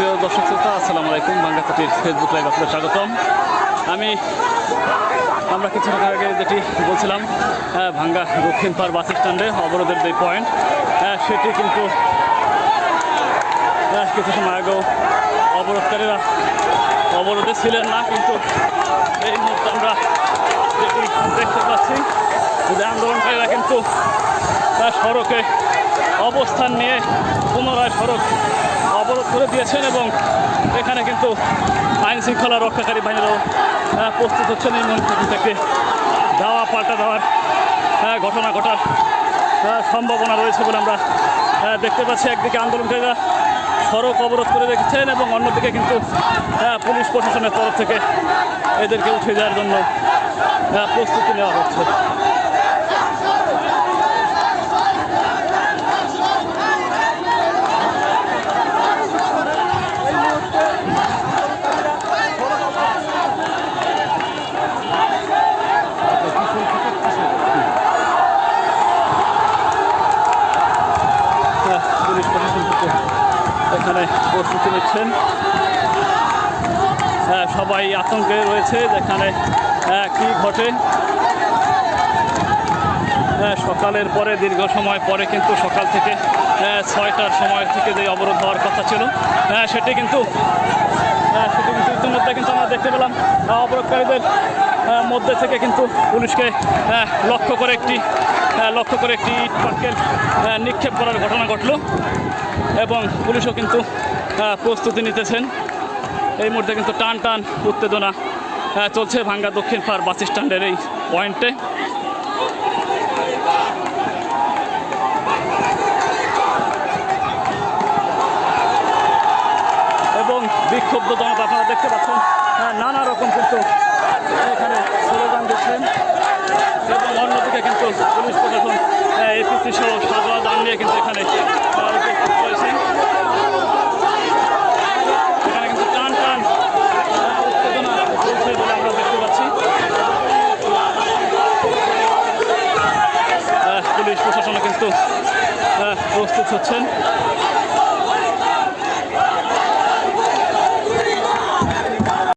প্রিয় দর্শক শ্রোতা, আসসালামু আলাইকুম। বাংলাদেশের ফেসবুক লাইভ আপনাদের স্বাগতম। আমরা কিছুক্ষণ আগে যেটি বলছিলাম, ভাঙ্গা দক্ষিণ পাড় বাস স্ট্যান্ডে অবরোধের যে পয়েন্ট, সেটি কিন্তু কিছু সময় আগেও অবরোধকারীরা অবরোধে ছিলেন না, কিন্তু এই মুহূর্তে আমরা যেটি দেখতে পাচ্ছি যে আন্দোলনকারীরা কিন্তু সড়কে অবস্থান নিয়ে পুনরায় সড়ক অবরোধ করে দিয়েছেন এবং এখানে কিন্তু আইন শৃঙ্খলা রক্ষাকারী বাহিনীরাও প্রস্তুত হচ্ছেন এই মুহূর্ত থেকে ধাওয়া পাল্টা দেওয়ার ঘটনা ঘটার সম্ভাবনা রয়েছে বলে আমরা দেখতে পাচ্ছি। একদিকে আন্দোলনকারীরা সড়ক অবরোধ করে রেখেছেন এবং অন্যদিকে কিন্তু পুলিশ প্রশাসনের তরফ থেকে এদেরকে উঠে যাওয়ার জন্য প্রস্তুতি নেওয়া হচ্ছে। পুলিশ প্রশাসন থেকে এখানে প্রস্তুতি নিচ্ছেন, সবাই আতঙ্কে রয়েছে যেখানে কি ঘটে। সকালের পরে দীর্ঘ সময় পরে কিন্তু সকাল থেকে 6টার সময় থেকে যে অবরোধ হওয়ার কথা ছিল সেটি কিন্তু ইতিমধ্যে কিন্তু আমরা দেখতে পেলাম অবরোধকারীদের মধ্যে থেকে কিন্তু পুলিশকে লক্ষ্য করে একটি ইট পাটকেল নিক্ষেপ করার ঘটনা ঘটল এবং পুলিশও কিন্তু প্রস্তুতি নিতেছেন। এই মুহূর্তে কিন্তু টান টান উত্তেজনা চলছে ভাঙ্গা দক্ষিণ পাড় বাস স্ট্যান্ডের এই পয়েন্টে। এবং বিক্ষুব্ধ জনতা আপনারা দেখতে পাচ্ছেন নানা রকম কিন্তু এখানে স্লোগান দিচ্ছেন এবং অন্যদিকে কিন্তু পুলিশ প্রশাসন এপিসি সহ সাজোয়া যান নিয়ে কিন্তু এখানে রয়েছে। এখানে কিন্তু টান টান উত্তেজনা চলছে বলে আমরা দেখতে পাচ্ছি। পুলিশ প্রশাসনও কিন্তু প্রস্তুত হচ্ছেন।